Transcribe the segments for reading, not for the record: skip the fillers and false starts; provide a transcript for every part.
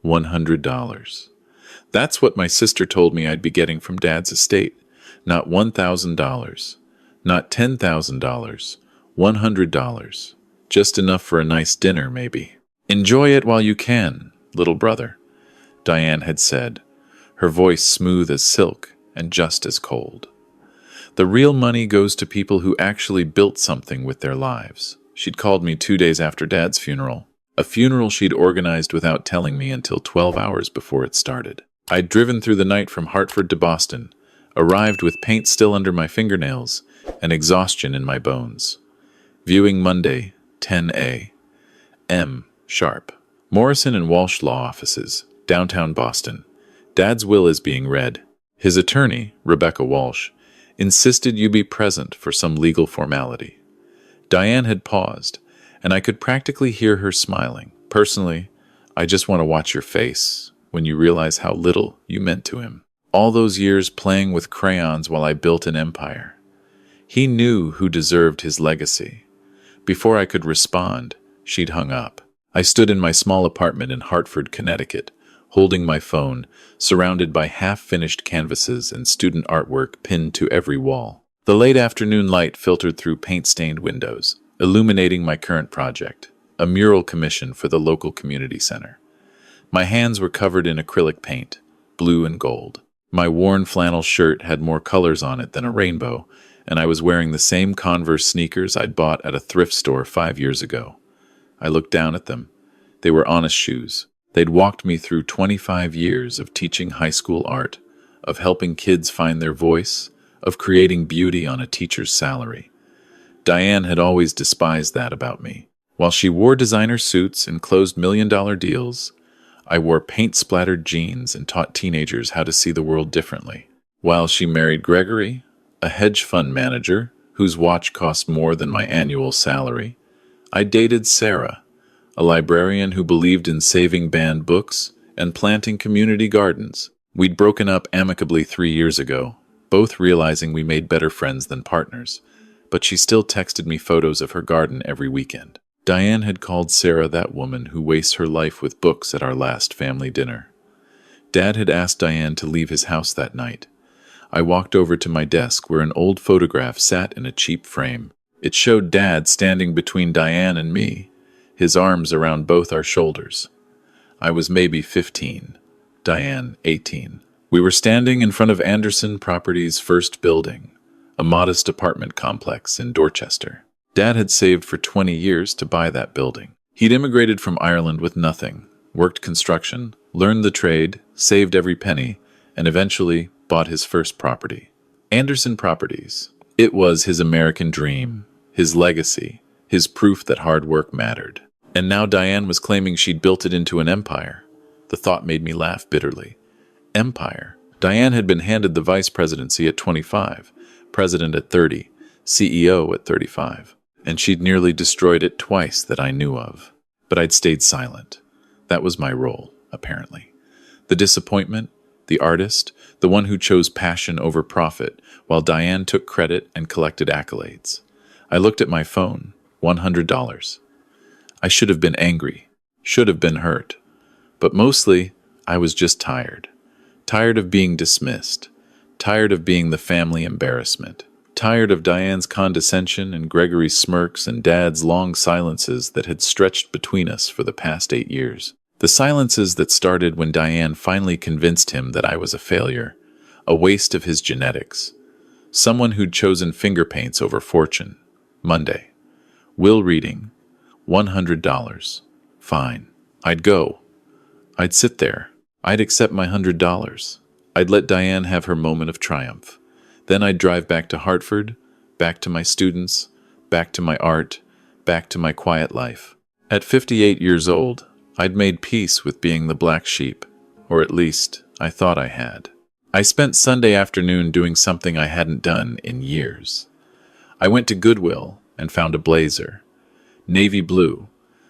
$100. That's what my sister told me I'd be getting from Dad's estate. Not $1,000. Not $10,000. $100. Just enough for a nice dinner, maybe. Enjoy it while you can, little brother, Diane had said, her voice smooth as silk and just as cold. The real money goes to people who actually built something with their lives. She'd called me 2 days after Dad's funeral, a funeral she'd organized without telling me until 12 hours before it started. I'd driven through the night from Hartford to Boston, arrived with paint still under my fingernails and exhaustion in my bones. Viewing Monday, 10 a.m. sharp. Morrison and Walsh Law Offices, downtown Boston. Dad's will is being read. His attorney, Rebecca Walsh, insisted you be present for some legal formality. Diane had paused, and I could practically hear her smiling. Personally, I just want to watch your face when you realize how little you meant to him. All those years playing with crayons while I built an empire. He knew who deserved his legacy. Before I could respond, she'd hung up. I stood in my small apartment in Hartford, Connecticut, holding my phone, surrounded by half-finished canvases and student artwork pinned to every wall. The late afternoon light filtered through paint-stained windows, illuminating my current project, a mural commission for the local community center. My hands were covered in acrylic paint, blue and gold. My worn flannel shirt had more colors on it than a rainbow, and I was wearing the same Converse sneakers I'd bought at a thrift store 5 years ago. I looked down at them. They were honest shoes. They'd walked me through 25 years of teaching high school art, of helping kids find their voice, of creating beauty on a teacher's salary. Diane had always despised that about me. While she wore designer suits and closed million-dollar deals, I wore paint-splattered jeans and taught teenagers how to see the world differently. While she married Gregory, a hedge fund manager whose watch cost more than my annual salary, I dated Sarah, a librarian who believed in saving banned books and planting community gardens. We'd broken up amicably 3 years ago, both realizing we made better friends than partners, but she still texted me photos of her garden every weekend. Diane had called Sarah that woman who wastes her life with books at our last family dinner. Dad had asked Diane to leave his house that night. I walked over to my desk where an old photograph sat in a cheap frame. It showed Dad standing between Diane and me, his arms around both our shoulders. I was maybe 15, Diane 18. We were standing in front of Anderson Properties' first building, a modest apartment complex in Dorchester. Dad had saved for 20 years to buy that building. He'd immigrated from Ireland with nothing, worked construction, learned the trade, saved every penny, and eventually bought his first property. Anderson Properties. It was his American dream, his legacy, his proof that hard work mattered. And now Diane was claiming she'd built it into an empire. The thought made me laugh bitterly. Empire. Diane had been handed the vice presidency at 25, president at 30, CEO at 35, and she'd nearly destroyed it twice that I knew of. But I'd stayed silent. That was my role, apparently. The disappointment, the artist, the one who chose passion over profit, while Diane took credit and collected accolades. I looked at my phone. $100. I should have been angry, should have been hurt. But mostly, I was just tired. Tired of being dismissed. Tired of being the family embarrassment. Tired of Diane's condescension and Gregory's smirks and Dad's long silences that had stretched between us for the past 8 years. The silences that started when Diane finally convinced him that I was a failure, a waste of his genetics. Someone who'd chosen finger paints over fortune. Monday. Will reading. $100. Fine. I'd go. I'd sit there. I'd accept my $100. I'd let Diane have her moment of triumph. Then I'd drive back to Hartford, back to my students, back to my art, back to my quiet life. At 58 years old, I'd made peace with being the black sheep, or at least I thought I had. I spent Sunday afternoon doing something I hadn't done in years. I went to Goodwill and found a blazer. Navy blue,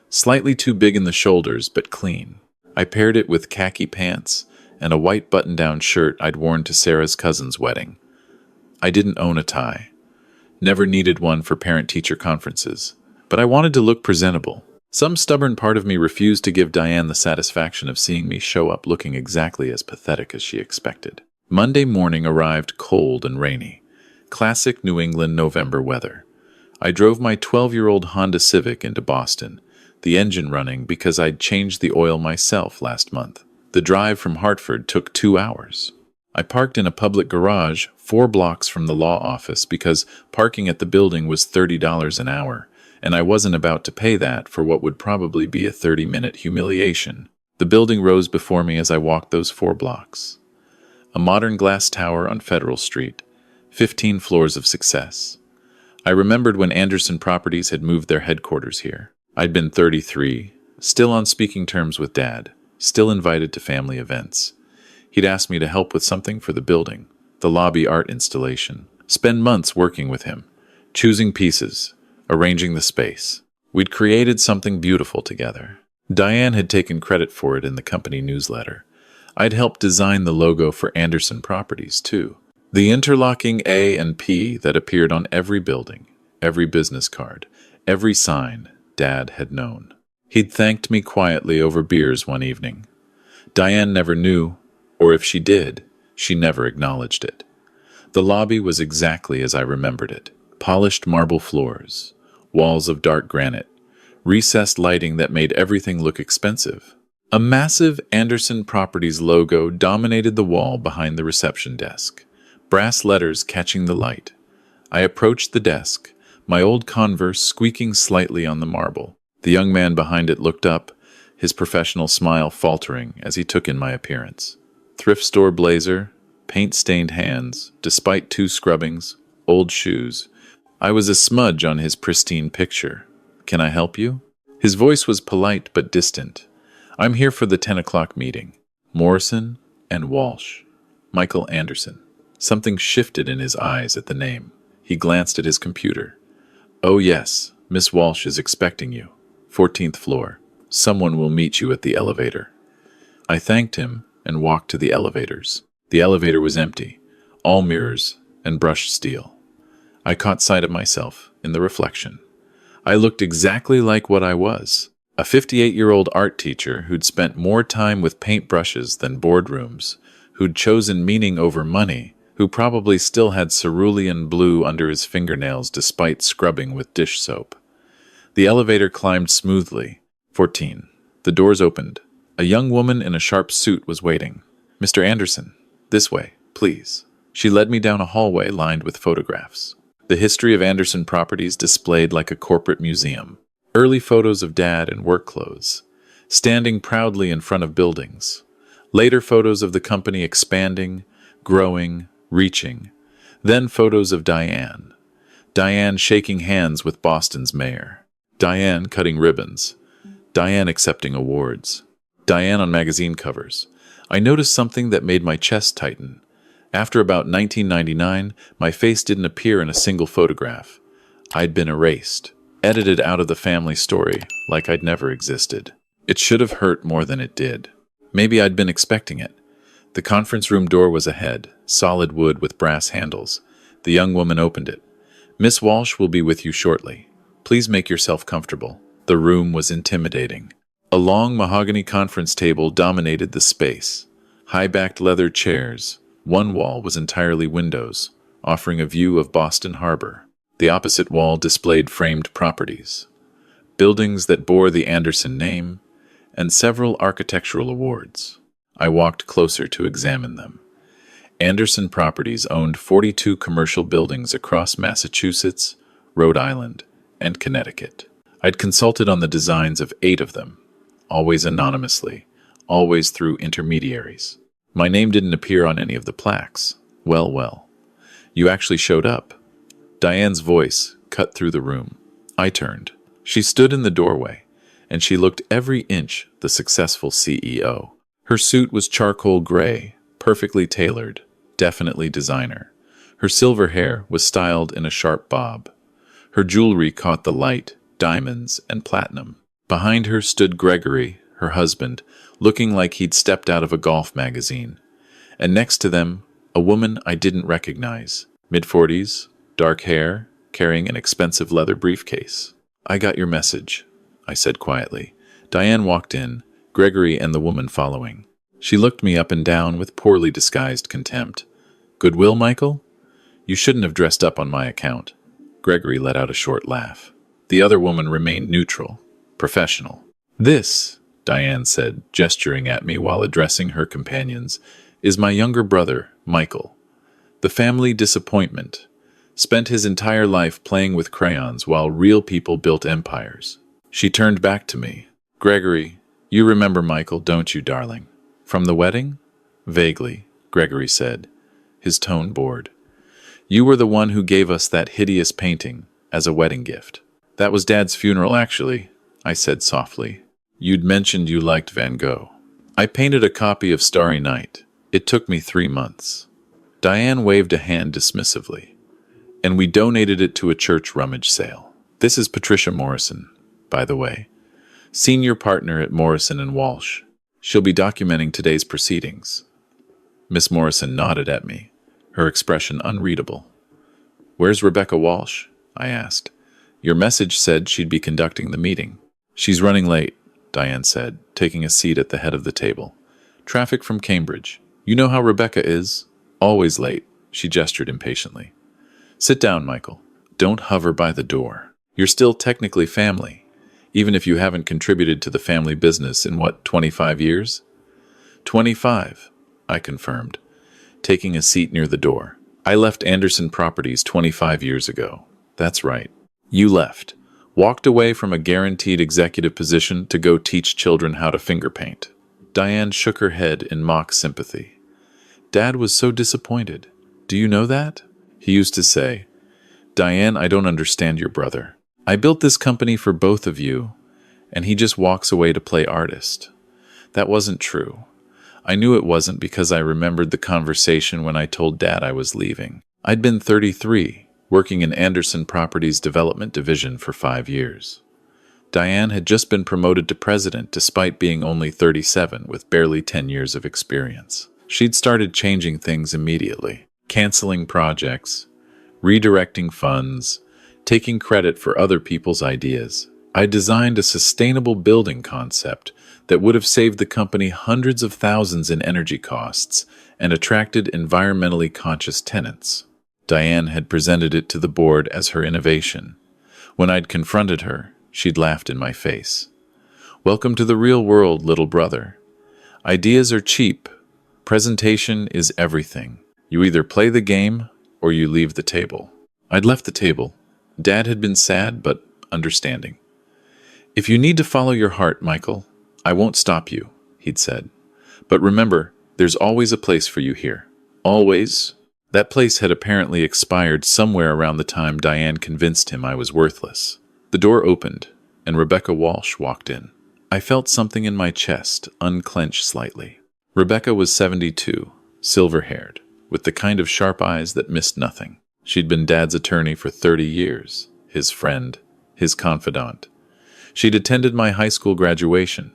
slightly too big in the shoulders but clean. I paired it with khaki pants and a white button-down shirt I'd worn to Sarah's cousin's wedding. I didn't own a tie. Never needed one for parent-teacher conferences, but I wanted to look presentable. Some stubborn part of me refused to give Diane the satisfaction of seeing me show up looking exactly as pathetic as she expected. Monday morning arrived cold and rainy. Classic New England November weather. I drove my 12-year-old Honda Civic into Boston, the engine running because I'd changed the oil myself last month. The drive from Hartford took 2 hours. I parked in a public garage 4 blocks from the law office because parking at the building was $30 an hour, and I wasn't about to pay that for what would probably be a 30-minute humiliation. The building rose before me as I walked those 4 blocks. A modern glass tower on Federal Street, 15 floors of success. I remembered when Anderson Properties had moved their headquarters here. I'd been 33, still on speaking terms with Dad, still invited to family events. He'd asked me to help with something for the building, the lobby art installation. Spend months working with him, choosing pieces, arranging the space. We'd created something beautiful together. Diane had taken credit for it in the company newsletter. I'd helped design the logo for Anderson Properties, too. The interlocking A and P that appeared on every building, every business card, every sign Dad had known. He'd thanked me quietly over beers one evening. Diane never knew, or if she did, she never acknowledged it. The lobby was exactly as I remembered it. Polished marble floors, walls of dark granite, recessed lighting that made everything look expensive. A massive Anderson Properties logo dominated the wall behind the reception desk, brass letters catching the light. I approached the desk, my old Converse squeaking slightly on the marble. The young man behind it looked up, his professional smile faltering as he took in my appearance. Thrift store blazer, paint-stained hands, despite 2 scrubbings, old shoes. I was a smudge on his pristine picture. "Can I help you?" His voice was polite but distant. "I'm here for the 10 o'clock meeting. Morrison and Walsh. Michael Anderson." Something shifted in his eyes at the name. He glanced at his computer. "Oh yes, Miss Walsh is expecting you. 14th floor. Someone will meet you at the elevator." I thanked him and walked to the elevators. The elevator was empty, all mirrors and brushed steel. I caught sight of myself in the reflection. I looked exactly like what I was, a 58-year-old art teacher who'd spent more time with paintbrushes than boardrooms, who'd chosen meaning over money, who probably still had cerulean blue under his fingernails despite scrubbing with dish soap. The elevator climbed smoothly. 14. The doors opened. A young woman in a sharp suit was waiting. "Mr. Anderson, this way, please." She led me down a hallway lined with photographs. The history of Anderson Properties displayed like a corporate museum. Early photos of Dad in work clothes, standing proudly in front of buildings. Later photos of the company expanding, growing, reaching. Then photos of Diane. Diane shaking hands with Boston's mayor. Diane cutting ribbons. Diane accepting awards. Diane on magazine covers. I noticed something that made my chest tighten. After about 1999, my face didn't appear in a single photograph. I'd been erased, edited out of the family story like I'd never existed. It should have hurt more than it did. Maybe I'd been expecting it. The conference room door was ahead, solid wood with brass handles. The young woman opened it. "Miss Walsh will be with you shortly. Please make yourself comfortable." The room was intimidating. A long mahogany conference table dominated the space. High-backed leather chairs. One wall was entirely windows, offering a view of Boston Harbor. The opposite wall displayed framed properties, buildings that bore the Anderson name, and several architectural awards. I walked closer to examine them. Anderson Properties owned 42 commercial buildings across Massachusetts, Rhode Island, and Connecticut. I'd consulted on the designs of 8 of them, always anonymously, always through intermediaries. My name didn't appear on any of the plaques. Well. You actually showed up. Diane's voice cut through the room. I turned. She stood in the doorway, and she looked every inch the successful CEO. Her suit was charcoal gray, perfectly tailored, definitely designer. Her silver hair was styled in a sharp bob. Her jewelry caught the light, diamonds and platinum. Behind her stood Gregory, her husband, looking like he'd stepped out of a golf magazine. And next to them, a woman I didn't recognize, mid-40s, dark hair, carrying an expensive leather briefcase. "I got your message. I said quietly. Diane walked in, Gregory and the woman following. She looked me up and down with poorly disguised contempt. Goodwill, Michael? You shouldn't have dressed up on my account. Gregory let out a short laugh. The other woman remained neutral, professional. This, Diane said, gesturing at me while addressing her companions, is my younger brother, Michael. The family disappointment. Spent his entire life playing with crayons while real people built empires. She turned back to me. Gregory, you remember Michael, don't you, darling? From the wedding? Vaguely, Gregory said, his tone bored. You were the one who gave us that hideous painting as a wedding gift. That was Dad's funeral, actually, I said softly. You'd mentioned you liked Van Gogh. I painted a copy of Starry Night. It took me 3 months. Diane waved a hand dismissively. And we donated it to a church rummage sale. This is Patricia Morrison, by the way, senior partner at Morrison and Walsh. She'll be documenting today's proceedings. Miss Morrison nodded at me, her expression unreadable. Where's Rebecca Walsh? I asked. Your message said she'd be conducting the meeting. She's running late, Diane said, taking a seat at the head of the table. Traffic from Cambridge. You know how Rebecca is? Always late, she gestured impatiently. Sit down, Michael. Don't hover by the door. You're still technically family, even if you haven't contributed to the family business in, 25 years? 25, I confirmed, taking a seat near the door. I left Anderson Properties 25 years ago. That's right. You left. Walked away from a guaranteed executive position to go teach children how to finger paint. Diane shook her head in mock sympathy. Dad was so disappointed. Do you know that? He used to say, Diane, I don't understand your brother. I built this company for both of you, and he just walks away to play artist. That wasn't true. I knew it wasn't because I remembered the conversation when I told Dad I was leaving. I'd been 33, working in Anderson Properties Development Division for 5 years. Diane had just been promoted to president despite being only 37 with barely 10 years of experience. She'd started changing things immediately. Canceling projects, redirecting funds, taking credit for other people's ideas. I designed a sustainable building concept that would have saved the company hundreds of thousands in energy costs and attracted environmentally conscious tenants. Diane had presented it to the board as her innovation. When I'd confronted her, she'd laughed in my face. Welcome to the real world, little brother. Ideas are cheap. Presentation is everything. You either play the game or you leave the table. I'd left the table. Dad had been sad but understanding. If you need to follow your heart, Michael, I won't stop you, he'd said. But remember, there's always a place for you here. Always. That place had apparently expired somewhere around the time Diane convinced him I was worthless. The door opened, and Rebecca Walsh walked in. I felt something in my chest unclench slightly. Rebecca was 72, silver-haired, with the kind of sharp eyes that missed nothing. She'd been Dad's attorney for 30 years, his friend, his confidant. She'd attended my high school graduation.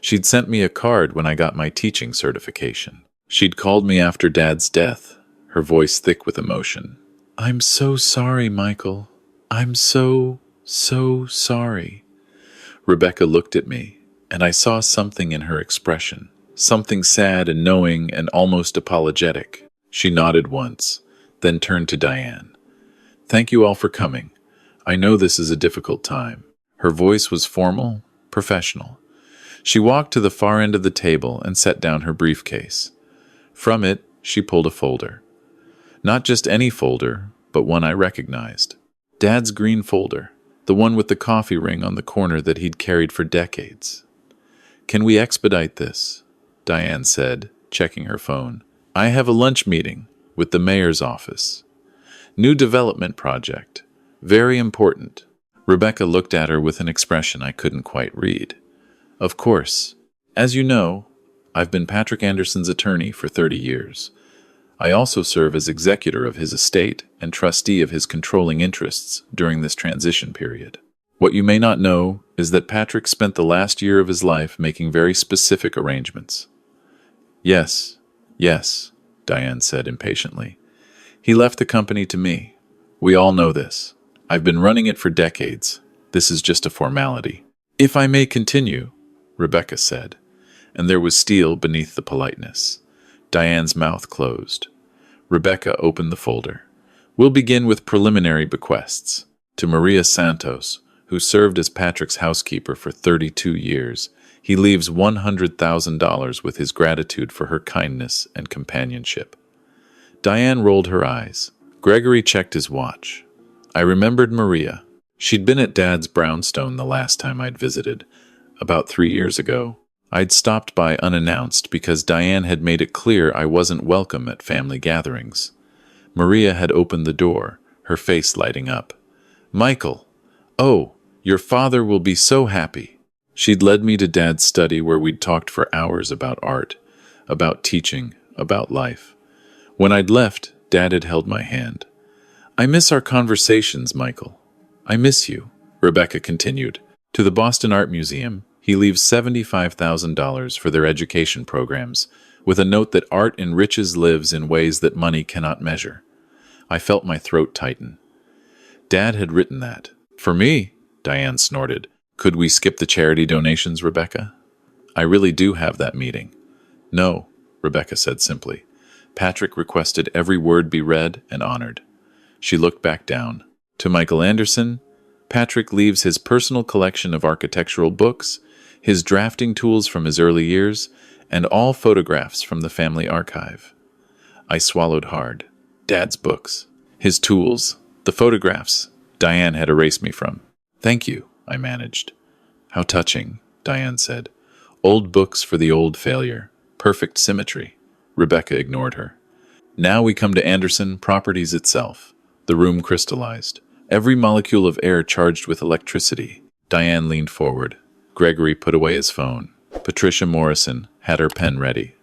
She'd sent me a card when I got my teaching certification. She'd called me after Dad's death, her voice thick with emotion. I'm so sorry, Michael. I'm so sorry. Rebecca looked at me, and I saw something in her expression, something sad and knowing and almost apologetic. She nodded once, then turned to Diane. Thank you all for coming. I know this is a difficult time. Her voice was formal, professional. She walked to the far end of the table and set down her briefcase. From it, she pulled a folder. Not just any folder, but one I recognized. Dad's green folder, the one with the coffee ring on the corner that he'd carried for decades. Can we expedite this? Diane said, checking her phone. I have a lunch meeting with the mayor's office. New development project. Very important. Rebecca looked at her with an expression I couldn't quite read. Of course. As you know, I've been Patrick Anderson's attorney for 30 years. I also serve as executor of his estate and trustee of his controlling interests during this transition period. What you may not know is that Patrick spent the last year of his life making very specific arrangements. Yes, Diane said impatiently. He left the company to me. We all know this. I've been running it for decades. This is just a formality. "If I may continue," Rebecca said, and there was steel beneath the politeness. Diane's mouth closed. Rebecca opened the folder. "We'll begin with preliminary bequests. To Maria Santos, who served as Patrick's housekeeper for 32 years, he leaves $100,000 with his gratitude for her kindness and companionship." Diane rolled her eyes. Gregory checked his watch. I remembered Maria. She'd been at Dad's brownstone the last time I'd visited, about 3 years ago. I'd stopped by unannounced because Diane had made it clear I wasn't welcome at family gatherings. Maria had opened the door, her face lighting up. "Michael! Oh, your father will be so happy." She'd led me to Dad's study where we'd talked for hours about art, about teaching, about life. When I'd left, Dad had held my hand. "I miss our conversations, Michael. I miss you," Rebecca continued. "To the Boston Art Museum, he leaves $75,000 for their education programs, with a note that art enriches lives in ways that money cannot measure." I felt my throat tighten. Dad had written that. "For me?" Diane snorted. "Could we skip the charity donations, Rebecca? I really do have that meeting." "No," Rebecca said simply. "Patrick requested every word be read and honored." She looked back down. "To Michael Anderson, Patrick leaves his personal collection of architectural books, his drafting tools from his early years, and all photographs from the family archive." I swallowed hard. Dad's books, his tools, the photographs Diane had erased me from. "Thank you," I managed. "How touching," Diane said. "Old books for the old failure. Perfect symmetry." Rebecca ignored her. "Now we come to Anderson Properties itself." The room crystallized. Every molecule of air charged with electricity. Diane leaned forward. Gregory put away his phone. Patricia Morrison had her pen ready.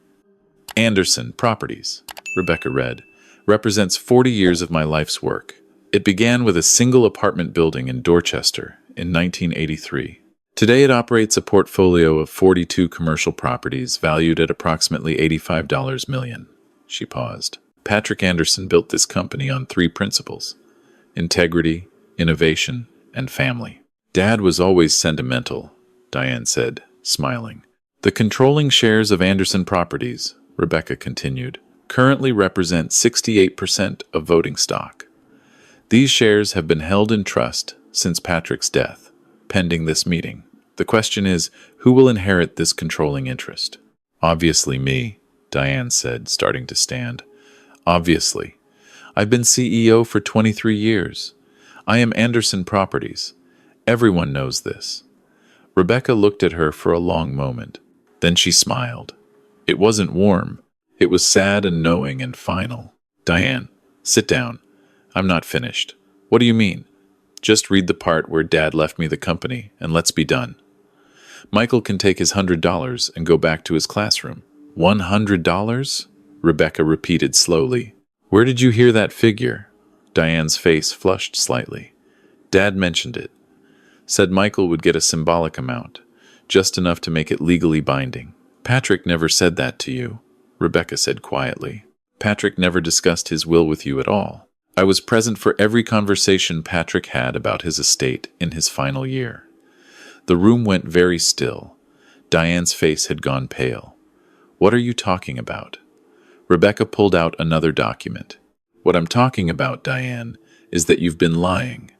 "Anderson Properties," Rebecca read, "represents 40 years of my life's work. It began with a single apartment building in Dorchester in 1983. Today it operates a portfolio of 42 commercial properties valued at approximately $85 million. She paused. "Patrick Anderson built this company on 3 principles: integrity, innovation, and family." "Dad was always sentimental," Diane said, smiling. "The controlling shares of Anderson Properties," Rebecca continued, "currently represent 68% of voting stock. These shares have been held in trust since Patrick's death, pending this meeting. The question is, who will inherit this controlling interest?" "Obviously me," Diane said, starting to stand. "Obviously. I've been CEO for 23 years. I am Anderson Properties. Everyone knows this." Rebecca looked at her for a long moment. Then she smiled. It wasn't warm. It was sad and knowing and final. "Diane, sit down. I'm not finished." "What do you mean?" "Just read the part where Dad left me the company, and let's be done. Michael can take his $100 and go back to his classroom." $100? Rebecca repeated slowly. "Where did you hear that figure?" Diane's face flushed slightly. "Dad mentioned it. Said Michael would get a symbolic amount, just enough to make it legally binding." "Patrick never said that to you," Rebecca said quietly. "Patrick never discussed his will with you at all. I was present for every conversation Patrick had about his estate in his final year." The room went very still. Diane's face had gone pale. "What are you talking about?" Rebecca pulled out another document. "What I'm talking about, Diane, is that you've been lying.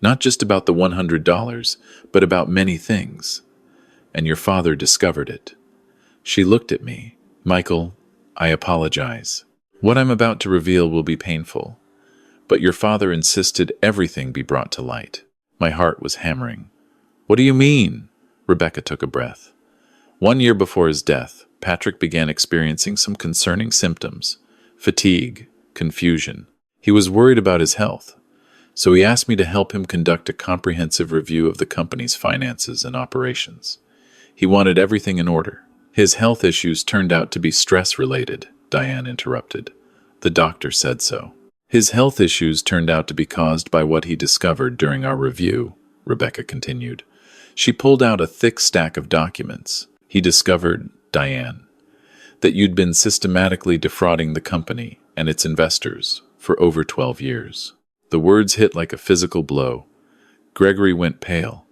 Not just about the $100, but about many things. And your father discovered it." She looked at me. "Michael, I apologize. What I'm about to reveal will be painful. But your father insisted everything be brought to light." My heart was hammering. "What do you mean?" Rebecca took a breath. 1 year before his death, Patrick began experiencing some concerning symptoms: fatigue, confusion. He was worried about his health, so he asked me to help him conduct a comprehensive review of the company's finances and operations. He wanted everything in order. "His health issues turned out to be stress-related," Diane interrupted. "The doctor said so." "His health issues turned out to be caused by what he discovered during our review," Rebecca continued. She pulled out a thick stack of documents. "He discovered, Diane, that you'd been systematically defrauding the company and its investors for over 12 years. The words hit like a physical blow. Gregory went pale.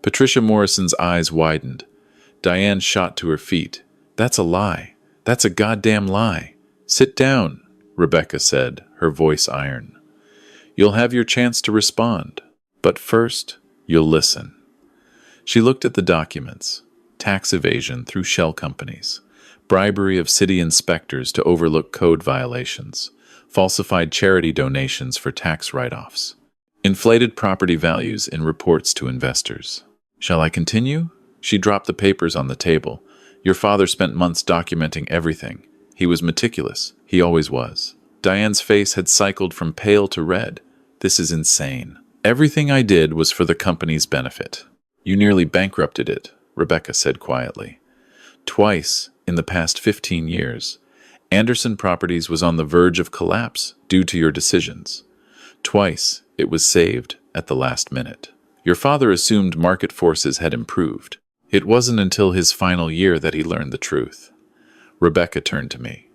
Patricia Morrison's eyes widened. Diane shot to her feet. That's a lie. That's a goddamn lie. Sit down, Rebecca said, her voice iron. You'll have your chance to respond. But first, you'll listen. She looked at the documents. Tax evasion through shell companies, bribery of city inspectors to overlook code violations, falsified charity donations for tax write-offs, inflated property values in reports to investors. Shall I continue? She dropped the papers on the table. Your father spent months documenting everything. He was meticulous. He always was. Diane's face had cycled from pale to red. This is insane. Everything I did was for the company's benefit. You nearly bankrupted it, Rebecca said quietly. Twice, in the past 15 years, Anderson Properties was on the verge of collapse due to your decisions. Twice, it was saved at the last minute. Your father assumed market forces had improved. It wasn't until his final year that he learned the truth. Rebecca turned to me.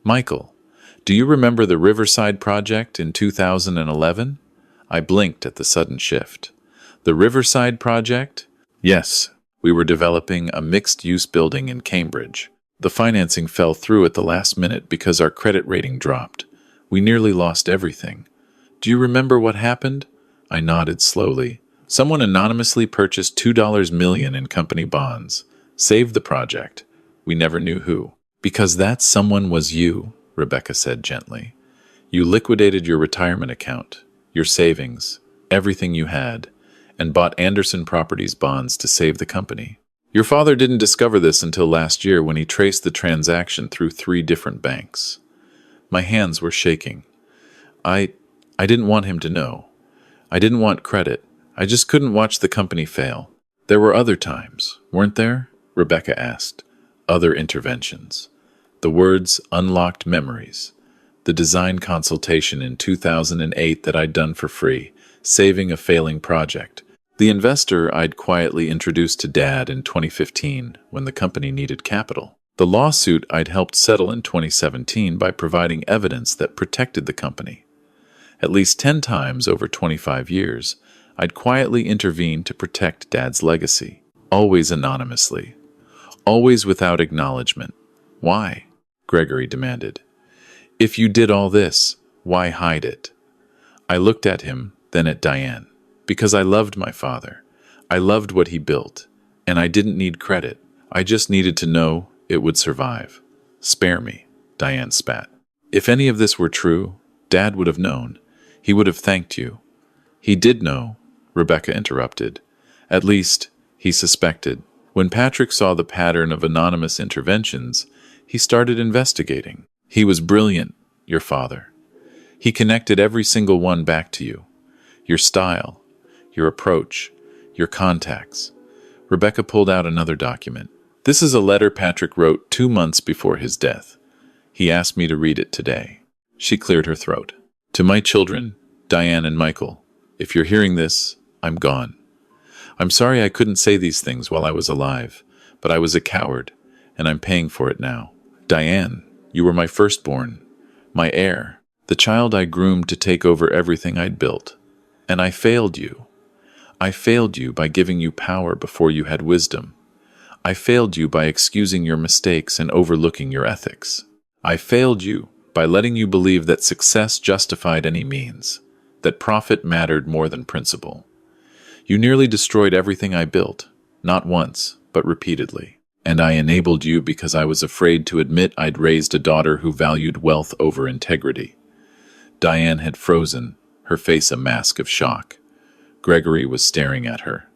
Michael, do you remember the Riverside project in 2011? I blinked at the sudden shift. The Riverside project? Yes, we were developing a mixed-use building in Cambridge. The financing fell through at the last minute because our credit rating dropped. We nearly lost everything. Do you remember what happened? I nodded slowly. Someone anonymously purchased $2 million in company bonds. Saved the project. We never knew who. Because that someone was you, Rebecca said gently. You liquidated your retirement account, your savings, everything you had, and bought Anderson Properties bonds to save the company. Your father didn't discover this until last year when he traced the transaction through 3 different banks. My hands were shaking. I didn't want him to know. I didn't want credit. I just couldn't watch the company fail. There were other times, weren't there? Rebecca asked. Other interventions. The words unlocked memories. The design consultation in 2008 that I'd done for free, saving a failing project. The investor I'd quietly introduced to Dad in 2015 when the company needed capital. The lawsuit I'd helped settle in 2017 by providing evidence that protected the company. At least 10 times over 25 years, I'd quietly intervened to protect Dad's legacy, always anonymously, always without acknowledgement. Why? Gregory demanded. If you did all this, why hide it? I looked at him, then at Diane. Because I loved my father. I loved what he built, and I didn't need credit. I just needed to know it would survive. Spare me, Diane spat. If any of this were true, Dad would have known. He would have thanked you. He did know, Rebecca interrupted. At least, he suspected. When Patrick saw the pattern of anonymous interventions, he started investigating. He was brilliant, your father. He connected every single one back to you. Your style, your approach, your contacts. Rebecca pulled out another document. This is a letter Patrick wrote 2 months before his death. He asked me to read it today. She cleared her throat. To my children, Diane and Michael, if you're hearing this, I'm gone. I'm sorry I couldn't say these things while I was alive, but I was a coward, and I'm paying for it now. Diane, you were my firstborn, my heir, the child I groomed to take over everything I'd built. And I failed you. I failed you by giving you power before you had wisdom. I failed you by excusing your mistakes and overlooking your ethics. I failed you by letting you believe that success justified any means, that profit mattered more than principle. You nearly destroyed everything I built, not once, but repeatedly. And I enabled you because I was afraid to admit I'd raised a daughter who valued wealth over integrity. Diane had frozen, her face a mask of shock. Gregory was staring at her.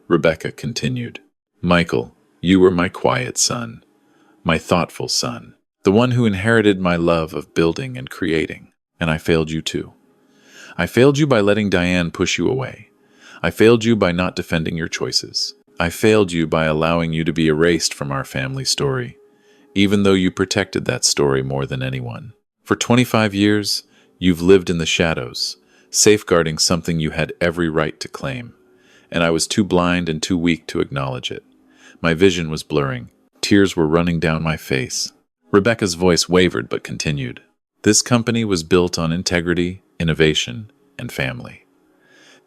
Rebecca continued. Michael, you were my quiet son, my thoughtful son, the one who inherited my love of building and creating. And I failed you too. I failed you by letting Diane push you away. I failed you by not defending your choices. I failed you by allowing you to be erased from our family story, even though you protected that story more than anyone. For 25 years, you've lived in the shadows, safeguarding something you had every right to claim, and I was too blind and too weak to acknowledge it. My vision was blurring. Tears were running down my face. Rebecca's voice wavered but continued. This company was built on integrity, innovation, and family.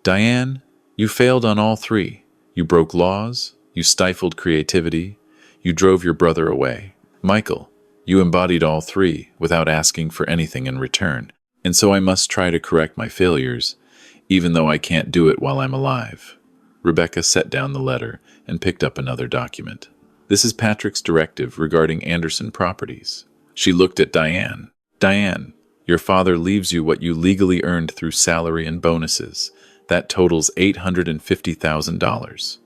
Diane, you failed on all 3. You broke laws, you stifled creativity, you drove your brother away. Michael, you embodied all three without asking for anything in return. And so I must try to correct my failures, even though I can't do it while I'm alive. Rebecca set down the letter and picked up another document. This is Patrick's directive regarding Anderson Properties. She looked at Diane. Diane, your father leaves you what you legally earned through salary and bonuses. That totals $850,000.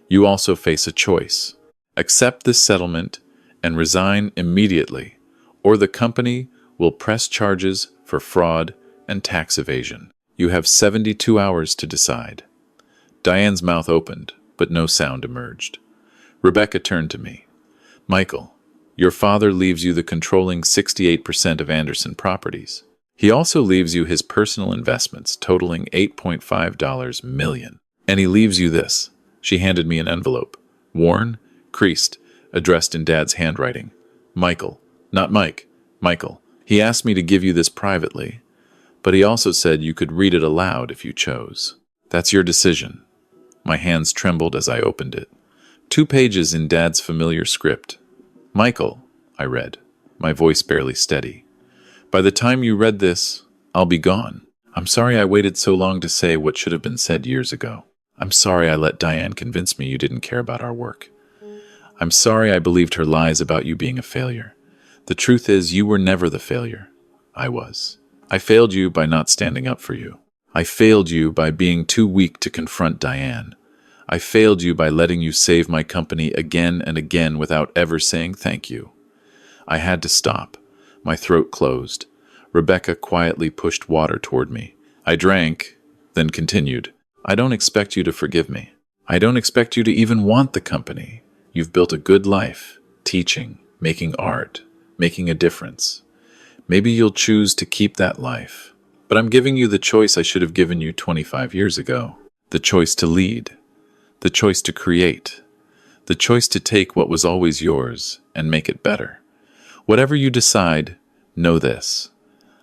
You also face a choice. Accept this settlement and resign immediately, or the company will press charges for fraud and tax evasion. You have 72 hours to decide. Diane's mouth opened, but no sound emerged. Rebecca turned to me. Michael, your father leaves you the controlling 68% of Anderson Properties. He also leaves you his personal investments totaling $8.5 million. And he leaves you this. She handed me an envelope. Worn, creased, addressed in Dad's handwriting. Michael, not Mike, Michael. He asked me to give you this privately, but he also said you could read it aloud if you chose. That's your decision. My hands trembled as I opened it. 2 pages in Dad's familiar script. Michael, I read, my voice barely steady. By the time you read this, I'll be gone. I'm sorry I waited so long to say what should have been said years ago. I'm sorry I let Diane convince me you didn't care about our work. I'm sorry I believed her lies about you being a failure. The truth is, you were never the failure. I was. I failed you by not standing up for you. I failed you by being too weak to confront Diane. I failed you by letting you save my company again and again without ever saying thank you. I had to stop. My throat closed. Rebecca quietly pushed water toward me. I drank, then continued. I don't expect you to forgive me. I don't expect you to even want the company. You've built a good life, teaching, making art, making a difference. Maybe you'll choose to keep that life. But I'm giving you the choice I should have given you 25 years ago. The choice to lead. The choice to create. The choice to take what was always yours and make it better. Whatever you decide, know this.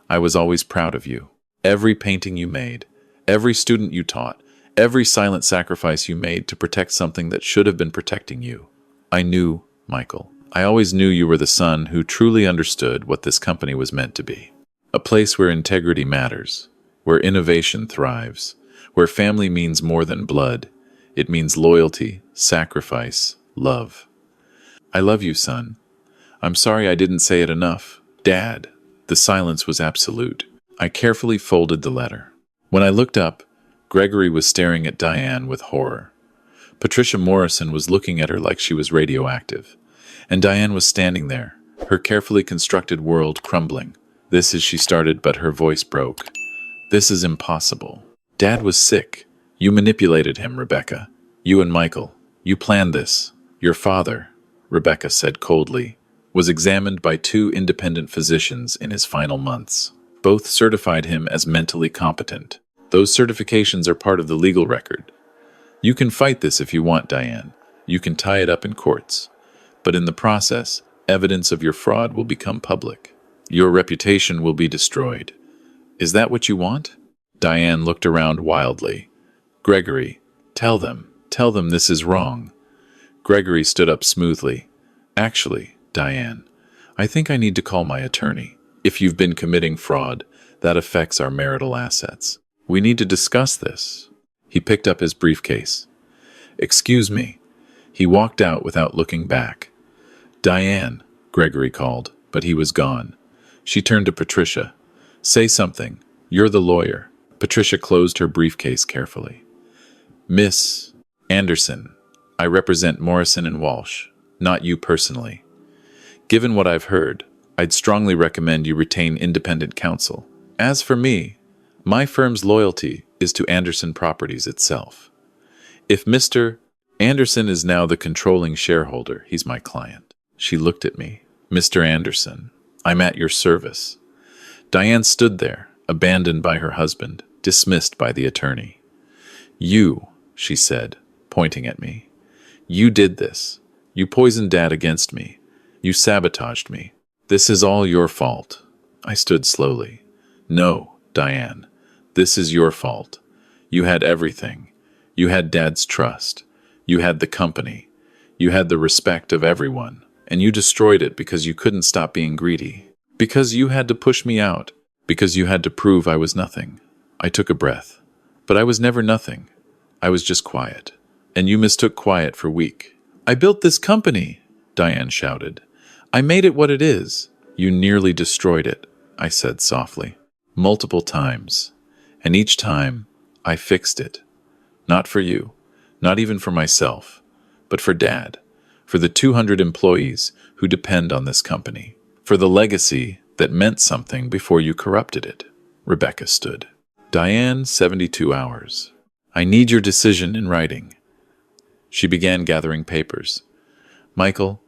I was always proud of you. Every painting you made, every student you taught, every silent sacrifice you made to protect something that should have been protecting you. I knew, Michael. I always knew you were the son who truly understood what this company was meant to be. A place where integrity matters, where innovation thrives, where family means more than blood. It means loyalty, sacrifice, love. I love you, son. I'm sorry I didn't say it enough. Dad. The silence was absolute. I carefully folded the letter. When I looked up, Gregory was staring at Diane with horror. Patricia Morrison was looking at her like she was radioactive. And Diane was standing there, her carefully constructed world crumbling. This is she started, but her voice broke. This is impossible. Dad was sick. You manipulated him, Rebecca. You and Michael. You planned this. Your father, Rebecca said coldly, was examined by 2 independent physicians in his final months. Both certified him as mentally competent. Those certifications are part of the legal record. You can fight this if you want, Diane. You can tie it up in courts. But in the process, evidence of your fraud will become public. Your reputation will be destroyed. Is that what you want? Diane looked around wildly. Gregory, tell them this is wrong. Gregory stood up smoothly. Actually, Diane, I think I need to call my attorney. If you've been committing fraud, that affects our marital assets. We need to discuss this. He picked up his briefcase. Excuse me. He walked out without looking back. Diane, Gregory called, but he was gone. She turned to Patricia. Say something. You're the lawyer. Patricia closed her briefcase carefully. Miss Anderson, I represent Morrison and Walsh, not you personally. Given what I've heard, I'd strongly recommend you retain independent counsel. As for me, my firm's loyalty is to Anderson Properties itself. If Mr. Anderson is now the controlling shareholder, he's my client. She looked at me. Mr. Anderson, I'm at your service. Diane stood there, abandoned by her husband, dismissed by the attorney. You, she said, pointing at me. You did this. You poisoned Dad against me. You sabotaged me. This is all your fault. I stood slowly. No, Diane, this is your fault. You had everything. You had Dad's trust. You had the company. You had the respect of everyone. And you destroyed it because you couldn't stop being greedy. Because you had to push me out. Because you had to prove I was nothing. I took a breath. But I was never nothing. I was just quiet. And you mistook quiet for weak. I built this company, Diane shouted. I made it what it is. You nearly destroyed it, I said softly. Multiple times. And each time, I fixed it. Not for you. Not even for myself. But for Dad. For the 200 employees who depend on this company. For the legacy that meant something before you corrupted it. Rebecca stood. Diane, 72 hours. I need your decision in writing. She began gathering papers. Michael,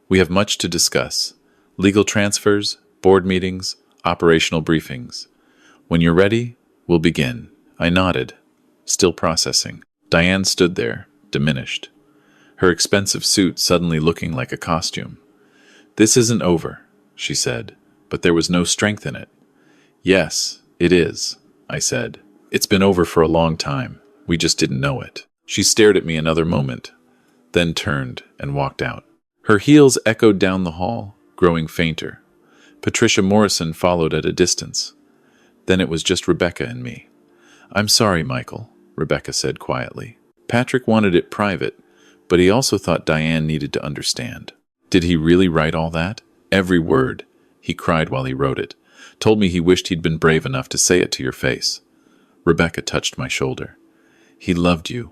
we have much to discuss. Legal transfers, board meetings, operational briefings. When you're ready, we'll begin. I nodded, still processing. Diane stood there, diminished. Her expensive suit suddenly looking like a costume. This isn't over, she said, but there was no strength in it. Yes, it is, I said. It's been over for a long time. We just didn't know it. She stared at me another moment, then turned and walked out. Her heels echoed down the hall, growing fainter. Patricia Morrison followed at a distance. Then it was just Rebecca and me. I'm sorry, Michael, Rebecca said quietly. Patrick wanted it private, but he also thought Diane needed to understand. Did he really write all that? Every word. He cried while he wrote it. Told me he wished he'd been brave enough to say it to your face. Rebecca touched my shoulder. He loved you.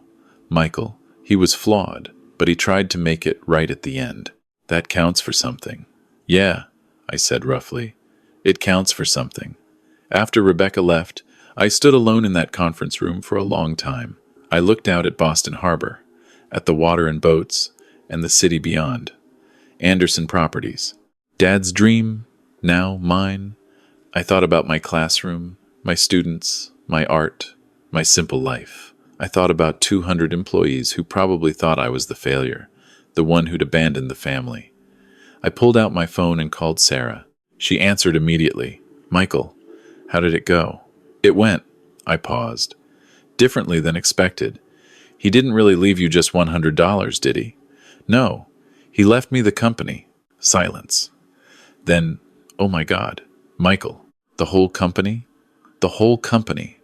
Michael, he was flawed, but he tried to make it right at the end. That counts for something. Yeah, I said roughly. It counts for something. After Rebecca left, I stood alone in that conference room for a long time. I looked out at Boston Harbor, at the water and boats, and the city beyond. Anderson Properties. Dad's dream, now mine. I thought about my classroom, my students, my art, my simple life. I thought about 200 employees who probably thought I was the failure, the one who'd abandoned the family. I pulled out my phone and called Sarah. She answered immediately. Michael, how did it go? It went. I paused. Differently than expected. He didn't really leave you just $100, did he? No. He left me the company. Silence. Then, oh my God, Michael, the whole company? The whole company.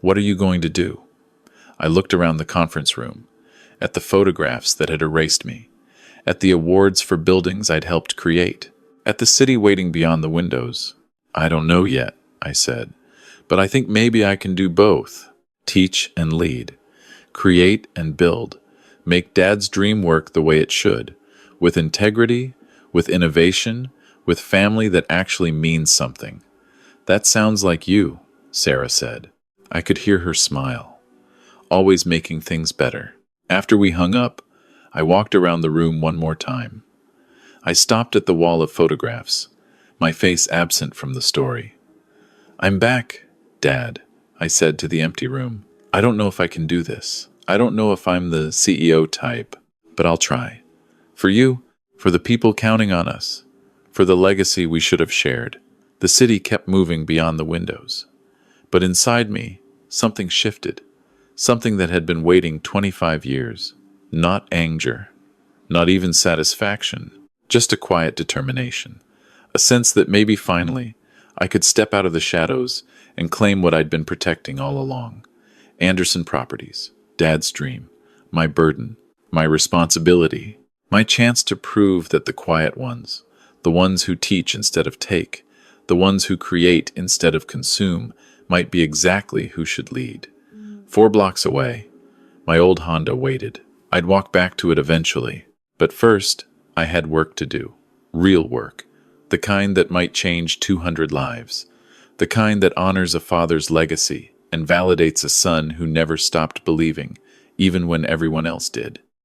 What are you going to do? I looked around the conference room, at the photographs that had erased me, at the awards for buildings I'd helped create, at the city waiting beyond the windows. I don't know yet, I said, but I think maybe I can do both. Teach and lead. Create and build. Make Dad's dream work the way it should, with integrity, with innovation, with family that actually means something. That sounds like you, Sarah said. I could hear her smile. Always making things better. After we hung up, I walked around the room one more time. I stopped at the wall of photographs, my face absent from the story. I'm back, Dad, I said to the empty room. I don't know if I can do this. I don't know if I'm the CEO type, but I'll try. For you, for the people counting on us, for the legacy we should have shared. The city kept moving beyond the windows. But inside me, something shifted. Something that had been waiting 25 years. Not anger, not even satisfaction, just a quiet determination. A sense that maybe finally I could step out of the shadows and claim what I'd been protecting all along. Anderson Properties, Dad's dream, my burden, my responsibility, my chance to prove that the quiet ones, the ones who teach instead of take, the ones who create instead of consume, might be exactly who should lead. 4 blocks away, my old Honda waited. I'd walk back to it eventually, but first, I had work to do. Real work. The kind that might change 200 lives. The kind that honors a father's legacy and validates a son who never stopped believing, even when everyone else did.